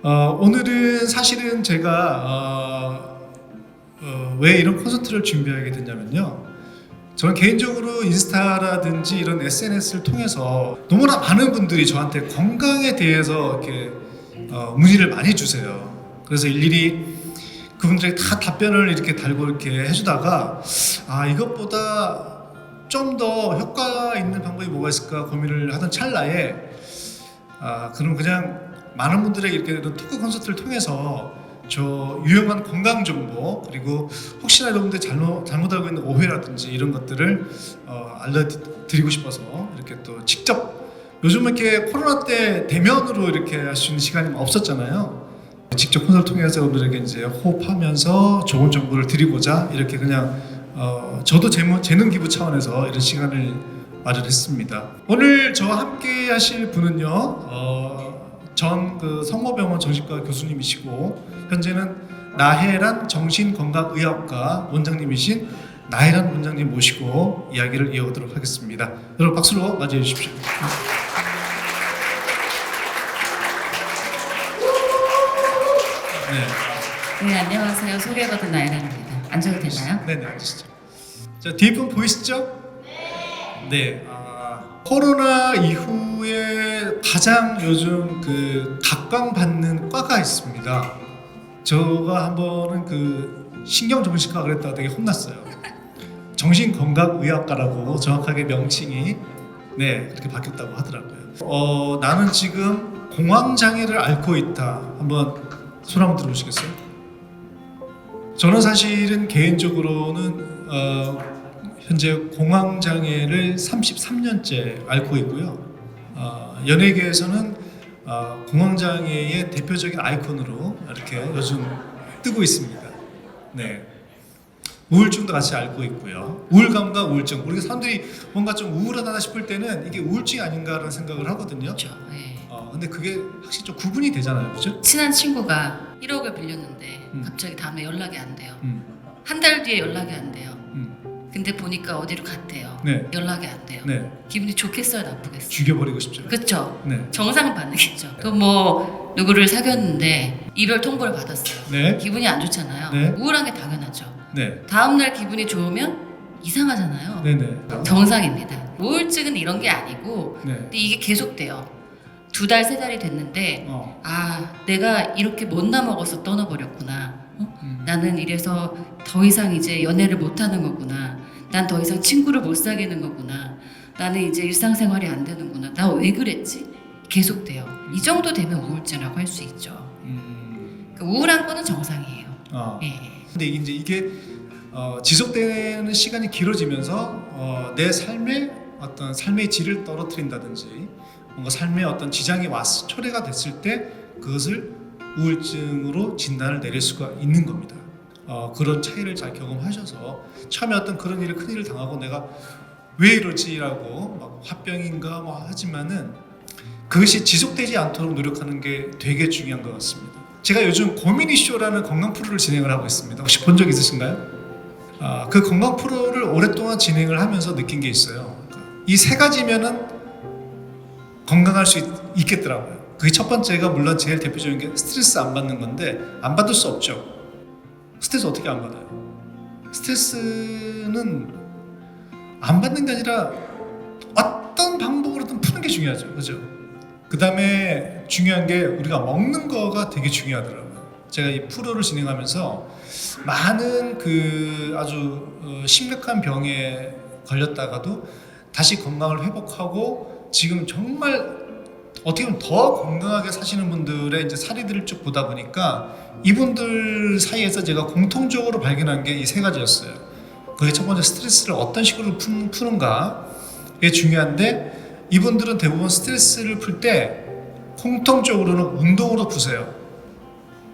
오늘은 사실은 제가 왜 이런 콘서트를 준비하게 됐냐면요. 저는 개인적으로 인스타라든지 이런 SNS를 통해서 너무나 많은 분들이 저한테 건강에 대해서 이렇게 문의를 많이 주세요. 그래서 일일이 그분들에게 다 답변을 이렇게 달고 이렇게 해주다가 이것보다 좀 더 효과 있는 방법이 뭐가 있을까 고민을 하던 찰나에 그럼 그냥 많은 분들에게 이렇게 이런 토크 콘서트를 통해서 저 유용한 건강 정보, 그리고 혹시나 여러분들 잘못 알고 있는 오해라든지 이런 것들을 알려드리고 싶어서 이렇게 또 직접, 요즘 이렇게 코로나 때 대면으로 이렇게 할 수 있는 시간이 없었잖아요. 직접 콘서트를 통해서 여러분들에게 이제 호흡하면서 좋은 정보를 드리고자 이렇게 그냥 저도 재능 기부 차원에서 이런 시간을 마련했습니다. 오늘 저와 함께 하실 분은요, 전 성모병원 정신과 교수님이시고 현재는 나혜란 정신건강의학과 원장님이신 나혜란 원장님 모시고 이야기를 이어가도록 하겠습니다. 여러분 박수로 맞이해 주십시오. 네, 안녕하세요. 소개받은 나혜란입니다. 앉아도 되나요? 네네, 앉으시죠. 자, 뒷분 보이시죠? 네. 코로나 이후에 가장 요즘 각광받는 과가 있습니다. 저가 한 번은 신경정신과 그랬다가 되게 혼났어요. 정신건강의학과라고 정확하게 명칭이 그렇게 바뀌었다고 하더라고요. 나는 지금 공황장애를 앓고 있다. 한번 손 한번 들어보시겠어요? 저는 사실은 개인적으로는 현재 공황장애를 33년째 앓고 있고요. 연예계에서는 공황장애의 대표적인 아이콘으로 이렇게 요즘 뜨고 있습니다. 네. 우울증도 같이 앓고 있고요. 우울감과 우울증. 우리가 사람들이 뭔가 좀 우울하다 싶을 때는 이게 우울증이 아닌가라는 생각을 하거든요. 그렇죠. 네. 근데 그게 확실히 좀 구분이 되잖아요, 그렇죠? 친한 친구가 1억을 빌렸는데 갑자기 다음에 연락이 안 돼요. 한 달 뒤에 연락이 안 돼요. 근데 보니까 어디로 갔대요. 네. 연락이 안 돼요. 네. 기분이 좋겠어요, 나쁘겠어요? 죽여버리고 싶죠. 그렇죠. 네. 정상 반응이죠. 또 뭐 누구를 사귀었는데 이별 통보를 받았어요. 네. 기분이 안 좋잖아요. 네. 우울한 게 당연하죠. 네. 다음날 기분이 좋으면 이상하잖아요. 네네. 정상입니다. 우울증은 이런 게 아니고 네. 근데 이게 계속돼요. 2달, 3달이 됐는데 내가 이렇게 못나 먹어서 떠나버렸구나. 나는 이래서 더 이상 이제 연애를 못하는 거구나. 난 더 이상 친구를 못 사귀는 거구나. 나는 이제 일상생활이 안 되는구나. 나 왜 그랬지? 계속돼요. 이 정도 되면 우울증이라고 할 수 있죠. 우울한 거는 정상이에요. 예. 근데 이게 지속되는 시간이 길어지면서 내 삶의 어떤 삶의 질을 떨어뜨린다든지 뭔가 삶의 어떤 지장이 초래가 됐을 때 그것을 우울증으로 진단을 내릴 수가 있는 겁니다. 그런 차이를 잘 경험하셔서 처음에 어떤 그런 큰 일을 당하고 내가 왜 이러지라고 막 화병인가 하지만은 그것이 지속되지 않도록 노력하는 게 되게 중요한 것 같습니다. 제가 요즘 고민 이슈라는 건강 프로를 진행을 하고 있습니다. 혹시 본 적 있으신가요? 그 건강 프로를 오랫동안 진행을 하면서 느낀 게 있어요. 이 3가지면은 건강할 수 있겠더라고요. 그게 첫 번째가 물론 제일 대표적인 게 스트레스 안 받는 건데 안 받을 수 없죠. 스트레스 어떻게 안 받아요? 스트레스는 안 받는 게 아니라 어떤 방법으로든 푸는 게 중요하죠. 그죠? 그 다음에 중요한 게 우리가 먹는 거가 되게 중요하더라고요. 제가 이 프로를 진행하면서 많은 아주 심각한 병에 걸렸다가도 다시 건강을 회복하고 지금 정말 어떻게 보면 더 건강하게 사시는 분들의 이제 사례들을 쭉 보다 보니까 이분들 사이에서 제가 공통적으로 발견한 게 이 3가지였어요. 그게 첫 번째, 스트레스를 어떤 식으로 푸는가 이게 중요한데 이분들은 대부분 스트레스를 풀 때 공통적으로는 운동으로 푸세요.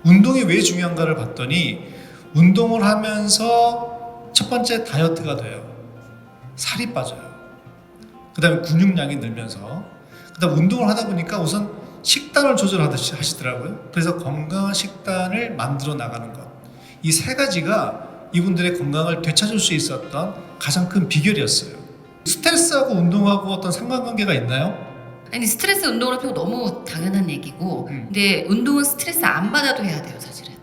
운동이 왜 중요한가를 봤더니 운동을 하면서 첫 번째 다이어트가 돼요. 살이 빠져요. 그 다음에 근육량이 늘면서 그 다음 운동을 하다 보니까 우선 식단을 조절하듯이 하시더라고요. 그래서 건강한 식단을 만들어 나가는 것, 이 3가지가 이분들의 건강을 되찾을 수 있었던 가장 큰 비결이었어요. 스트레스하고 운동하고 어떤 상관관계가 있나요? 아니 스트레스 운동을 피고 너무 당연한 얘기고 근데 운동은 스트레스 안 받아도 해야 돼요 사실은.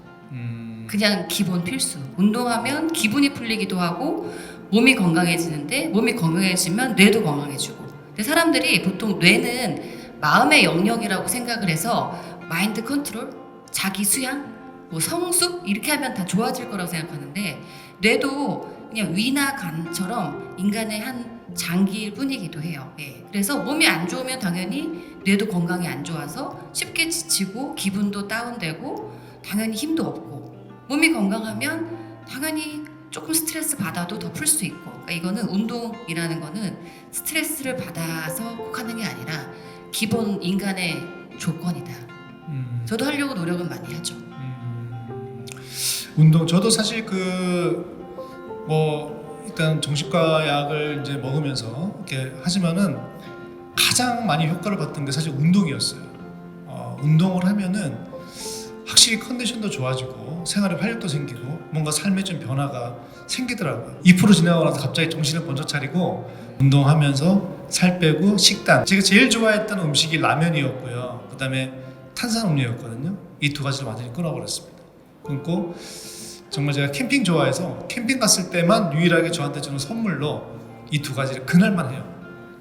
그냥 기본 필수. 운동하면 기분이 풀리기도 하고 몸이 건강해지는데 몸이 건강해지면 뇌도 건강해지고. 근데 사람들이 보통 뇌는 마음의 영역이라고 생각을 해서 마인드 컨트롤, 자기 수양, 뭐 성숙 이렇게 하면 다 좋아질 거라고 생각하는데 뇌도 그냥 위나 간처럼 인간의 한 장기일 뿐이기도 해요. 예. 그래서 몸이 안 좋으면 당연히 뇌도 건강이 안 좋아서 쉽게 지치고 기분도 다운되고 당연히 힘도 없고 몸이 건강하면 당연히 조금 스트레스 받아도 더 풀 수 있고 그러니까 이거는 운동이라는 거는 스트레스를 받아서 꼭 하는 게 아니라 기본 인간의 조건이다. 저도 하려고 노력은 많이 하죠. 운동 저도 사실 일단 정신과 약을 이제 먹으면서 이렇게 하지만은 가장 많이 효과를 봤던 게 사실 운동이었어요. 운동을 하면은 확실히 컨디션도 좋아지고 생활에 활력도 생기고 뭔가 삶에 좀 변화가 생기더라고요. 2% 지나고 나서 갑자기 정신을 번쩍 차리고 운동하면서 살 빼고 식단 제가 제일 좋아했던 음식이 라면이었고요. 그 다음에 탄산음료였거든요. 이 두 가지를 완전히 끊어버렸습니다. 끊고 정말 제가 캠핑 좋아해서 캠핑 갔을 때만 유일하게 저한테 주는 선물로 이 두 가지를 그날만 해요.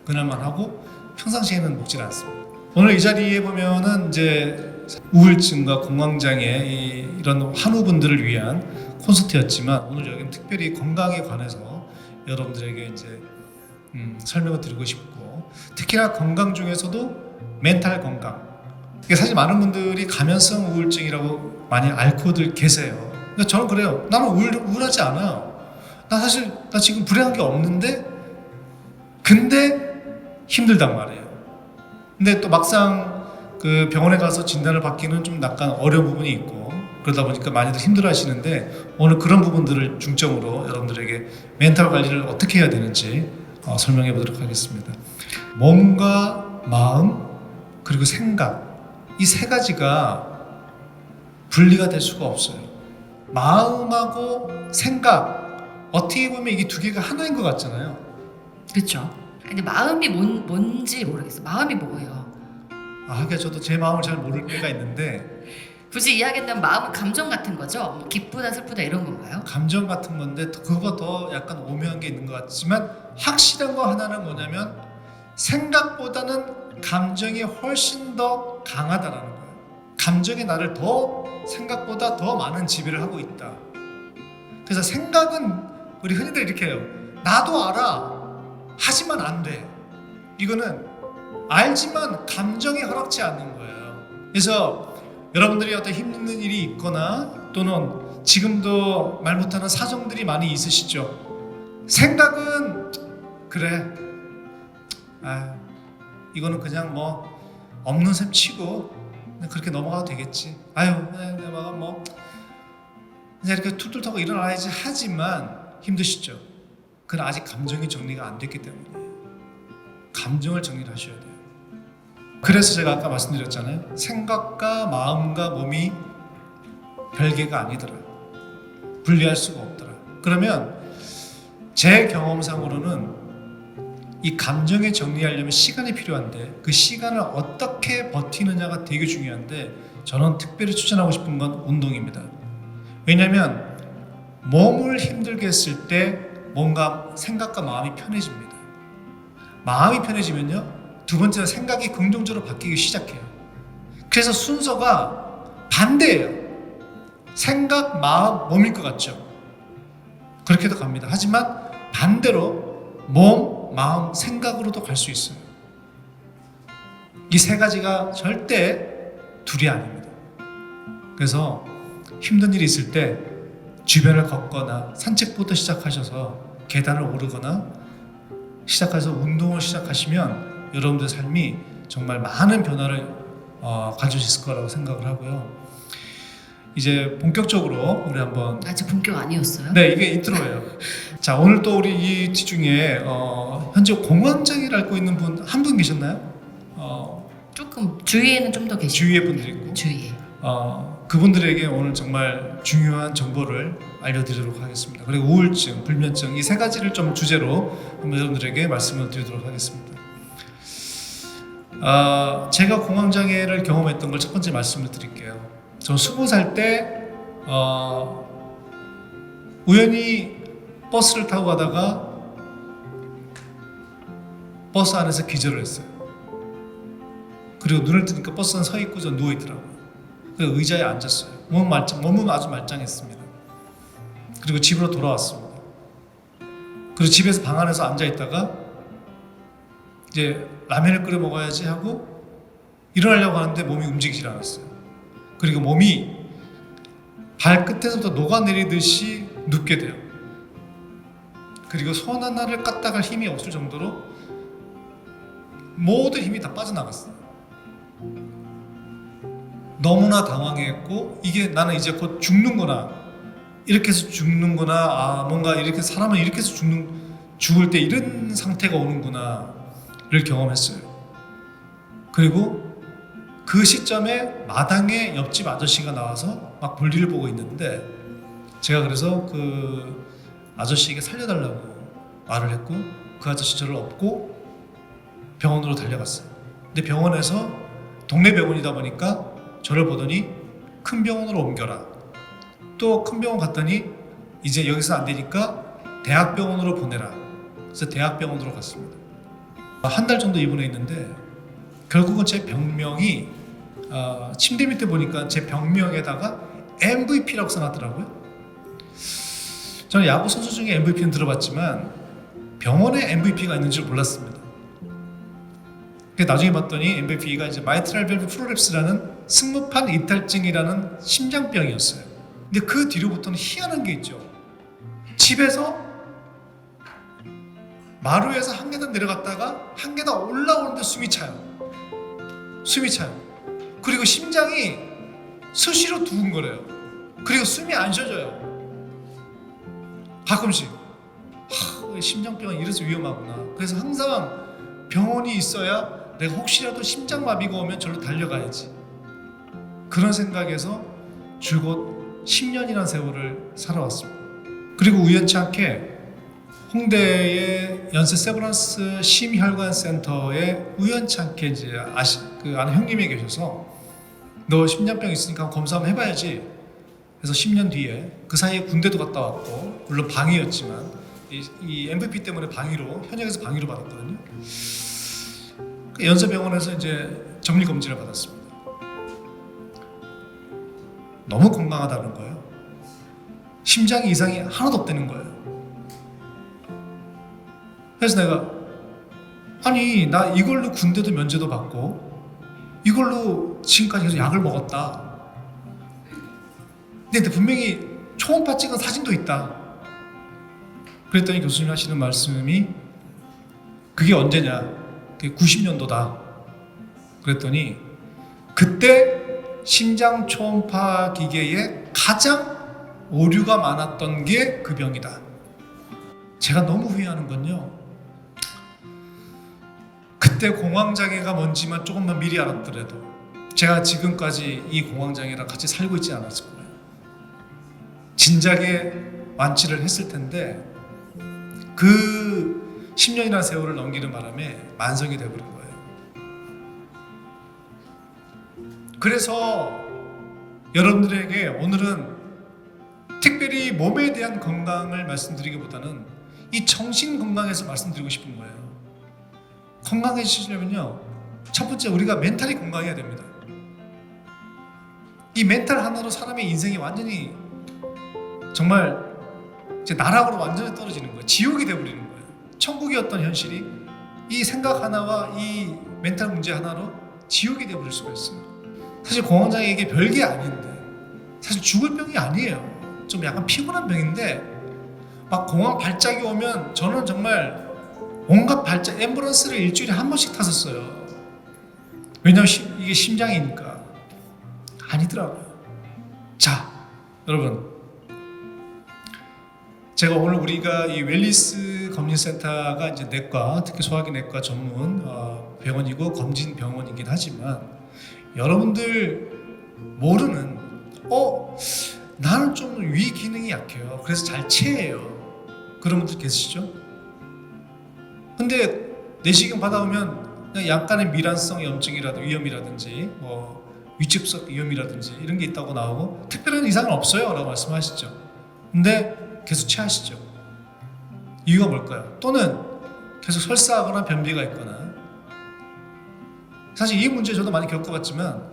그날만 하고 평상시에는 먹질 않습니다. 오늘 이 자리에 보면은 이제 우울증과 공황장애 이런 환우분들을 위한 콘서트였지만 오늘 여기는 특별히 건강에 관해서 여러분들에게 이제 설명을 드리고 싶고 특히나 건강 중에서도 멘탈 건강 이게 사실 많은 분들이 감염성 우울증이라고 많이 앓고들 계세요. 그러니까 저는 그래요. 나는 우울하지 않아요. 나 지금 불행한 게 없는데 근데 힘들단 말이에요. 근데 또 막상 그 병원에 가서 진단을 받기는 좀 약간 어려운 부분이 있고 그러다 보니까 많이들 힘들어 하시는데 오늘 그런 부분들을 중점으로 여러분들에게 멘탈 관리를 어떻게 해야 되는지 설명해 보도록 하겠습니다. 몸과 마음 그리고 생각 이 세 가지가 분리가 될 수가 없어요. 마음하고 생각 어떻게 보면 이게 두 개가 하나인 것 같잖아요. 그렇죠. 근데 마음이 뭔지 모르겠어. 마음이 뭐예요? 하긴 저도 제 마음을 잘 모를 때가 있는데 굳이 이야기한다면 마음은 감정 같은 거죠? 뭐 기쁘다 슬프다 이런 건가요? 감정 같은 건데 그거보다 더 약간 오묘한 게 있는 것 같지만 확실한 거 하나는 뭐냐면 생각보다는 감정이 훨씬 더 강하다라는 거예요. 감정이 나를 더 생각보다 더 많은 지배를 하고 있다. 그래서 생각은 우리 흔히들 이렇게 해요. 나도 알아. 하지만 안 돼. 이거는 알지만 감정이 허락지 않는 거예요. 그래서 여러분들이 어떤 힘든 일이 있거나 또는 지금도 말 못하는 사정들이 많이 있으시죠. 생각은 그래. 이거는 그냥 뭐 없는 셈 치고 그렇게 넘어가도 되겠지. 내가 뭐 그냥 이렇게 툴툴 타고 일어나야지 하지만 힘드시죠. 그건 아직 감정이 정리가 안 됐기 때문에 감정을 정리를 하셔야 돼요. 그래서 제가 아까 말씀드렸잖아요. 생각과 마음과 몸이 별개가 아니더라. 분리할 수가 없더라. 그러면 제 경험상으로는 이 감정을 정리하려면 시간이 필요한데 그 시간을 어떻게 버티느냐가 되게 중요한데 저는 특별히 추천하고 싶은 건 운동입니다. 왜냐하면 몸을 힘들게 했을 때 뭔가 생각과 마음이 편해집니다. 마음이 편해지면요 두 번째는 생각이 긍정적으로 바뀌기 시작해요. 그래서 순서가 반대예요. 생각, 마음, 몸일 것 같죠? 그렇게도 갑니다. 하지만 반대로 몸, 마음, 생각으로도 갈 수 있어요. 이 세 가지가 절대 둘이 아닙니다. 그래서 힘든 일이 있을 때 주변을 걷거나 산책부터 시작하셔서 계단을 오르거나 시작해서 운동을 시작하시면 여러분들 삶이 정말 많은 변화를 가질 수 있을 거라고 생각을 하고요. 이제 본격적으로 우리 한번 아직 본격 아니었어요? 네, 이게 인트로예요. 자, 오늘 또 우리 이 중에 현재 공황장애를 앓고 있는 분 한 분 계셨나요? 조금 주위에는 좀 더 계시고 주위에 분들이 있고 주위에 그분들에게 오늘 정말 중요한 정보를 알려드리도록 하겠습니다. 그리고 우울증, 불면증 이 세 가지를 좀 주제로 한번 여러분들에게 말씀을 드리도록 하겠습니다. 제가 공황장애를 경험했던 걸 첫 번째 말씀을 드릴게요. 저 20살 때 우연히 버스를 타고 가다가 버스 안에서 기절을 했어요. 그리고 눈을 뜨니까 버스 안에 서 있고 저 누워 있더라고요. 그래서 의자에 앉았어요. 몸은 아주 말짱했습니다. 그리고 집으로 돌아왔습니다. 그리고 집에서 방 안에서 앉아 있다가 이제 라면을 끓여 먹어야지 하고 일어나려고 하는데 몸이 움직이질 않았어요. 그리고 몸이 발끝에서부터 녹아내리듯이 눕게 돼요. 그리고 손 하나를 까딱할 힘이 없을 정도로 모든 힘이 다 빠져나갔어요. 너무나 당황했고, 이게 나는 이제 곧 죽는구나, 이렇게 해서 죽는구나, 뭔가 이렇게 사람은 이렇게 해서 죽을 때 이런 상태가 오는구나를 경험했어요. 그리고 그 시점에 마당에 옆집 아저씨가 나와서 막 볼일을 보고 있는데, 제가 그래서 그 아저씨에게 살려달라고 말을 했고, 그 아저씨 저를 업고 병원으로 달려갔어요. 근데 병원에서 동네 병원이다 보니까 저를 보더니 큰 병원으로 옮겨라, 또 큰 병원 갔더니 이제 여기서 안 되니까 대학병원으로 보내라, 그래서 대학병원으로 갔습니다. 한 달 정도 입원해 있는데 결국은 제 병명이 침대 밑에 보니까 제 병명에다가 MVP라고 써놨더라고요. 저는 야구 선수 중에 MVP는 들어봤지만 병원에 MVP가 있는 줄 몰랐습니다. 나중에 봤더니 MVP가 이제 마이트랄 밸브 프로랩스라는 승무판 이탈증이라는 심장병이었어요. 근데 그 뒤로부터는 희한한 게 있죠. 집에서 마루에서 한 계단 내려갔다가 한 계단 올라오는데 숨이 차요. 그리고 심장이 수시로 두근거려요. 그리고 숨이 안 쉬어져요. 가끔씩 심장병은 이래서 위험하구나. 그래서 항상 병원이 있어야 내가 혹시라도 심장마비가 오면 절로 달려가야지, 그런 생각에서 줄곧 10년이라는 세월을 살아왔습니다. 그리고 우연치 않게 홍대의 연세 세브란스 심혈관 센터에 우연치 않게 이제 아는 형님이 계셔서 너 심장병 있으니까 검사 한번 해봐야지 해서 10년 뒤에, 그 사이에 군대도 갔다 왔고 물론 방위였지만 이 MVP 때문에 현역에서 방위로 받았거든요. 연세병원에서 이제 정밀 검진을 받았습니다. 너무 건강하다는 거예요. 심장에 이상이 하나도 없다는 거예요. 그래서 내가 나 이걸로 군대도 면제도 받고 이걸로 지금까지 계속 약을 먹었다. 근데 분명히 초음파 찍은 사진도 있다. 그랬더니 교수님 하시는 말씀이 그게 언제냐? 그게 90년도다. 그랬더니 그때 심장 초음파 기계에 가장 오류가 많았던 게 그 병이다. 제가 너무 후회하는 건요, 그때 공황장애가 뭔지만 조금만 미리 알았더라도 제가 지금까지 이 공황장애랑 같이 살고 있지 않았을 거예요. 진작에 완치를 했을 텐데 그 10년이라는 세월을 넘기는 바람에 만성이 되어버린 거예요. 그래서 여러분들에게 오늘은 특별히 몸에 대한 건강을 말씀드리기보다는 이 정신 건강에서 말씀드리고 싶은 거예요. 건강해지려면요, 첫 번째 우리가 멘탈이 건강해야 됩니다. 이 멘탈 하나로 사람의 인생이 완전히 정말 이제 나락으로 완전히 떨어지는 거예요. 지옥이 되어버리는 거예요. 천국이었던 현실이 이 생각 하나와 이 멘탈 문제 하나로 지옥이 되어버릴 수가 있어요. 사실 공황장애 이게 별게 아닌데, 사실 죽을 병이 아니에요. 좀 약간 피곤한 병인데 막 공황 발작이 오면 저는 정말 온갖 발작 앰뷸런스를 일주일에 한 번씩 탔었어요. 왜냐면 이게 심장이니까. 아니더라고요. 자, 여러분, 제가 오늘 우리가 이 웰리스 검진센터가 이제 내과, 특히 소화기 내과 전문 병원이고 검진 병원이긴 하지만 여러분들 모르는 나는 좀 위 기능이 약해요. 그래서 잘 체해요. 그런 분들 계시죠? 근데 내시경 받아오면 그냥 약간의 미란성 염증이라든지 위염이라든지 뭐 위축성 위염이라든지 이런 게 있다고 나오고 특별한 이상은 없어요 라고 말씀하시죠. 근데 계속 체하시죠. 이유가 뭘까요? 또는 계속 설사하거나 변비가 있거나. 사실 이 문제 저도 많이 겪어봤지만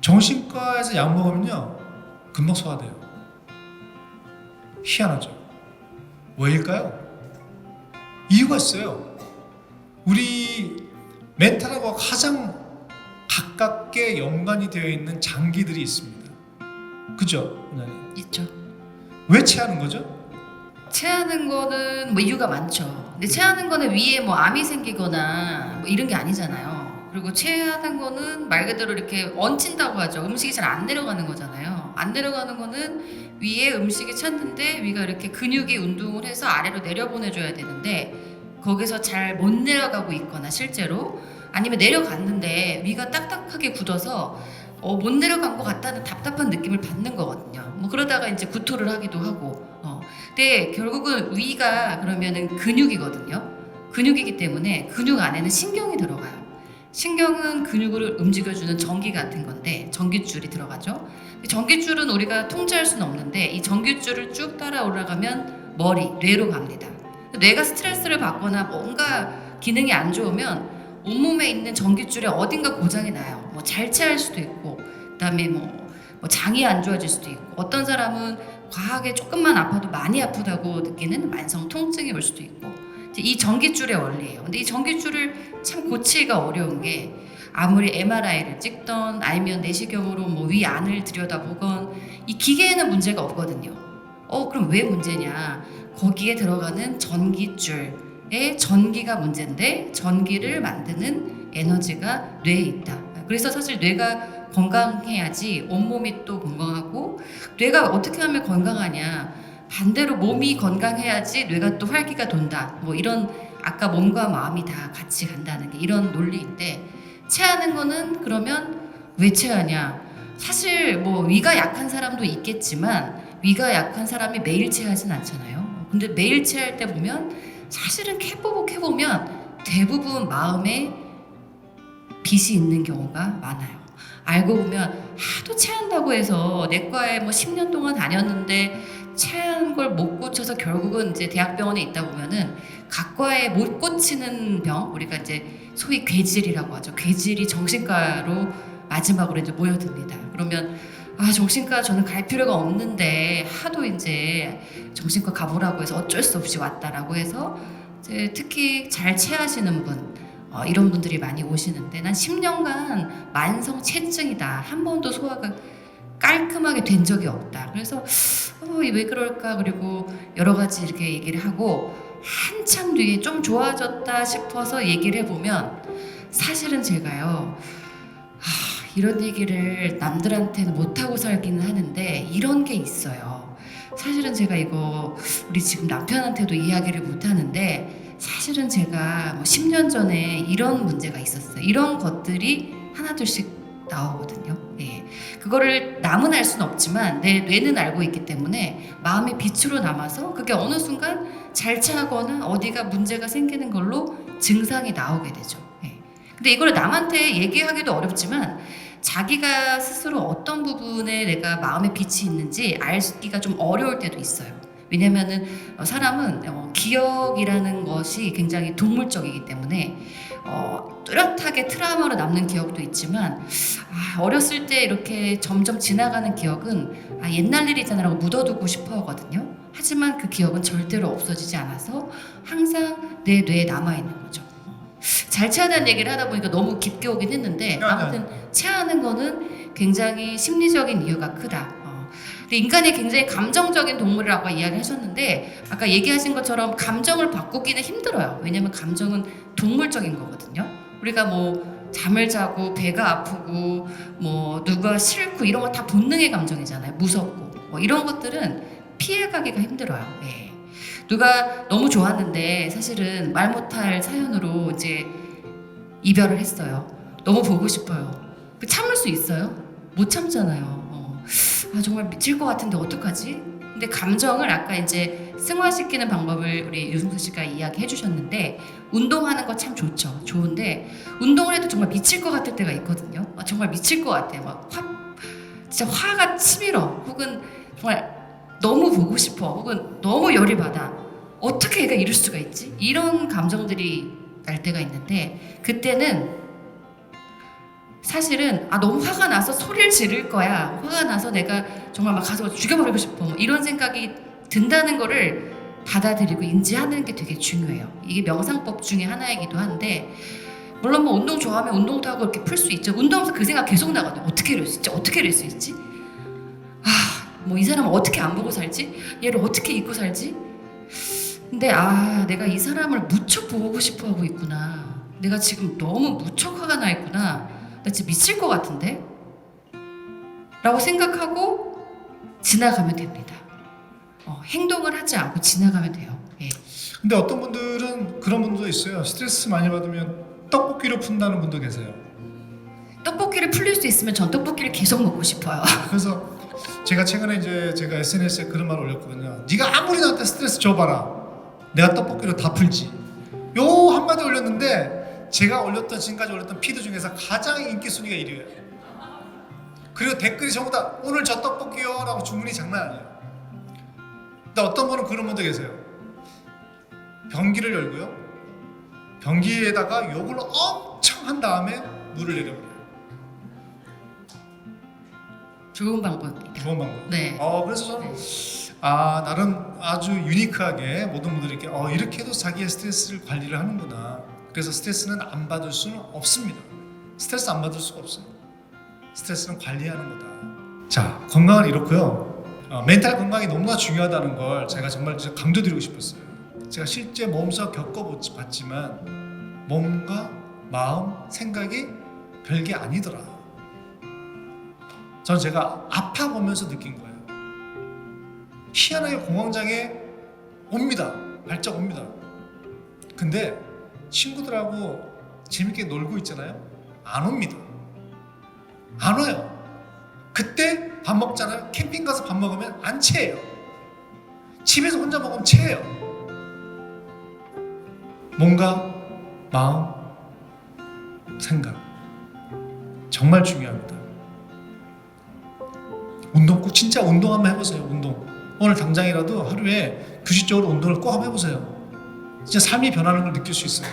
정신과에서 약 먹으면요 금방 소화돼요. 희한하죠. 왜일까요? 이유가 있어요. 우리 멘탈하고 가장 가깝게 연관이 되어 있는 장기들이 있습니다. 그죠? 원장님? 있죠. 왜 체하는 거죠? 체하는 거는 뭐 이유가 많죠. 근데 체하는 거는 위에 뭐 암이 생기거나 뭐 이런 게 아니잖아요. 그리고 체하는 거는 말 그대로 이렇게 얹힌다고 하죠. 음식이 잘 안 내려가는 거잖아요. 안 내려가는 거는 위에 음식이 찼는데 위가 이렇게 근육이 운동을 해서 아래로 내려보내줘야 되는데 거기서 잘 못 내려가고 있거나 실제로 아니면 내려갔는데 위가 딱딱하게 굳어서 못 내려간 것 같다는 답답한 느낌을 받는 거거든요. 뭐 그러다가 이제 구토를 하기도 하고. 근데 결국은 위가 그러면은 근육이거든요. 근육이기 때문에 근육 안에는 신경이 들어가요. 신경은 근육을 움직여주는 전기 같은 건데 전깃줄이 들어가죠. 전깃줄은 우리가 통제할 수는 없는데 이 전깃줄을 쭉 따라 올라가면 머리, 뇌로 갑니다. 뇌가 스트레스를 받거나 뭔가 기능이 안 좋으면 온몸에 있는 전깃줄에 어딘가 고장이 나요. 뭐 잘 체할 수도 있고, 그다음에 뭐 장이 안 좋아질 수도 있고, 어떤 사람은 과하게 조금만 아파도 많이 아프다고 느끼는 만성 통증이 올 수도 있고, 이 전깃줄의 원리예요. 근데 이 전깃줄을 참 고치기가 어려운 게 아무리 MRI를 찍던 아니면 내시경으로 뭐 위 안을 들여다보건 이 기계에는 문제가 없거든요. 그럼 왜 문제냐? 거기에 들어가는 전깃줄에 전기가 문제인데 전기를 만드는 에너지가 뇌에 있다. 그래서 사실 뇌가 건강해야지 온몸이 또 건강하고 뇌가 어떻게 하면 건강하냐? 반대로 몸이 건강해야지 뇌가 또 활기가 돈다. 뭐 이런 아까 몸과 마음이 다 같이 간다는 게 이런 논리인데 체하는 거는 그러면 왜 체하냐? 사실 뭐 위가 약한 사람도 있겠지만 위가 약한 사람이 매일 체하진 않잖아요. 근데 매일 체할 때 보면 사실은 캐보면 대부분 마음에 빚이 있는 경우가 많아요. 알고 보면 하도 체한다고 해서 내과에 뭐 10년 동안 다녔는데 체한 걸 못 고쳐서 결국은 이제 대학병원에 있다 보면은 각과에 못 고치는 병, 우리가 이제 소위 괴질이라고 하죠. 괴질이 정신과로 마지막으로 이제 모여듭니다. 그러면 정신과 저는 갈 필요가 없는데 하도 이제 정신과 가보라고 해서 어쩔 수 없이 왔다라고 해서 이제 특히 잘 체하시는 분 이런 분들이 많이 오시는데 난 10년간 만성 체증이다. 한 번도 소화가 깔끔하게 된 적이 없다. 그래서 왜 그럴까? 그리고 여러 가지 이렇게 얘기를 하고 한참 뒤에 좀 좋아졌다 싶어서 얘기를 해보면 사실은 제가요 이런 얘기를 남들한테는 못하고 살기는 하는데 이런 게 있어요. 사실은 제가 이거 우리 지금 남편한테도 이야기를 못하는데 사실은 제가 뭐 10년 전에 이런 문제가 있었어요. 이런 것들이 하나둘씩 나오거든요. 예. 그거를 남은 알 수는 없지만 내 뇌는 알고 있기 때문에 마음이 빛으로 남아서 그게 어느 순간 잘 체하거나 어디가 문제가 생기는 걸로 증상이 나오게 되죠. 예. 근데 이걸 남한테 얘기하기도 어렵지만 자기가 스스로 어떤 부분에 내가 마음에 빛이 있는지 알기가 좀 어려울 때도 있어요. 왜냐면은 사람은 기억이라는 것이 굉장히 동물적이기 때문에 뚜렷하게 트라우마로 남는 기억도 있지만 어렸을 때 이렇게 점점 지나가는 기억은 옛날 일이잖아라고 묻어두고 싶어 하거든요. 하지만 그 기억은 절대로 없어지지 않아서 항상 내 뇌에 남아있는 거죠. 잘 체하다는 얘기를 하다 보니까 너무 깊게 오긴 했는데 아무튼 체하는 거는 굉장히 심리적인 이유가 크다. 근데 인간이 굉장히 감정적인 동물이라고 이야기하셨는데 아까 얘기하신 것처럼 감정을 바꾸기는 힘들어요. 왜냐면 감정은 동물적인 거거든요. 우리가 뭐 잠을 자고 배가 아프고 뭐 누가 싫고 이런 거 다 본능의 감정이잖아요. 무섭고 뭐 이런 것들은 피해가기가 힘들어요. 예. 누가 너무 좋았는데 사실은 말 못할 사연으로 이제 이별을 했어요. 너무 보고 싶어요. 참을 수 있어요? 못 참잖아요. 정말 미칠 것 같은데 어떡하지? 근데 감정을 아까 이제 승화시키는 방법을 우리 유승수 씨가 이야기해 주셨는데 운동하는 거 참 좋죠. 좋은데 운동을 해도 정말 미칠 것 같을 때가 있거든요. 정말 미칠 것 같아요. 막 진짜 화가 치밀어. 혹은 정말 너무 보고 싶어. 혹은 너무 열이 받아. 어떻게 얘가 이럴 수가 있지? 이런 감정들이 날 때가 있는데 그때는 사실은 너무 화가 나서 소리를 지를 거야. 화가 나서 내가 정말 막 가서 죽여버리고 싶어. 뭐 이런 생각이 든다는 거를 받아들이고 인지하는 게 되게 중요해요. 이게 명상법 중에 하나이기도 한데 물론 뭐 운동 좋아하면 운동도 하고 이렇게 풀 수 있죠. 운동하면서 그 생각 계속 나거든요. 어떻게 이럴 수 있지? 어떻게 이럴 수 있지? 뭐 이 사람은 어떻게 안 보고 살지? 얘를 어떻게 잊고 살지? 근데 내가 이 사람을 무척 보고 싶어 하고 있구나. 내가 지금 너무 무척 화가 나 있구나. 나 진짜 미칠 것 같은데? 라고 생각하고 지나가면 됩니다. 행동을 하지 않고 지나가면 돼요. 예. 근데 어떤 분들은 그런 분도 있어요. 스트레스 많이 받으면 떡볶이로 푼다는 분도 계세요. 떡볶이를 풀릴 수 있으면 전 떡볶이를 계속 먹고 싶어요. 그래서 제가 최근에 이제 제가 SNS에 그런 말을 올렸거든요. 네가 아무리 나한테 스트레스 줘봐라. 내가 떡볶이로 다 풀지. 요 한마디 올렸는데 제가 올렸던 지금까지 올렸던 피드 중에서 가장 인기 순위가 1위예요. 그리고 댓글이 전부 다 오늘 저 떡볶이요 라고 주문이 장난 아니에요. 근데 어떤 분은 그런 분도 계세요. 변기를 열고요. 변기에다가 욕을 엄청 한 다음에 물을 내려버려요. 좋은 방법입니다. 좋은 방법. 네. 그래서 저는 나름 아주 유니크하게 모든 분들이 이렇게 해도 자기의 스트레스를 관리를 하는구나. 그래서 스트레스는 안 받을 수는 없습니다. 스트레스 안 받을 수가 없어요. 스트레스는 관리하는 거다. 자, 건강은 이렇고요. 멘탈 건강이 너무나 중요하다는 걸 제가 정말 강조드리고 싶었어요. 제가 실제 몸소 겪어봤지만 몸과 마음, 생각이 별게 아니더라. 저는 제가 아파보면서 느낀 거예요. 희한하게 공황장애 옵니다. 발작 옵니다. 근데 친구들하고 재밌게 놀고 있잖아요. 안 옵니다. 안 와요. 그때 밥 먹잖아요. 캠핑 가서 밥 먹으면 안 체해요. 집에서 혼자 먹으면 체해요. 몸과 마음, 생각 정말 중요합니다. 운동 꼭 진짜 운동 한번 해보세요. 운동 오늘 당장이라도 하루에 규칙적으로 운동을 꼭 한번 해보세요. 진짜 삶이 변하는 걸 느낄 수 있어요.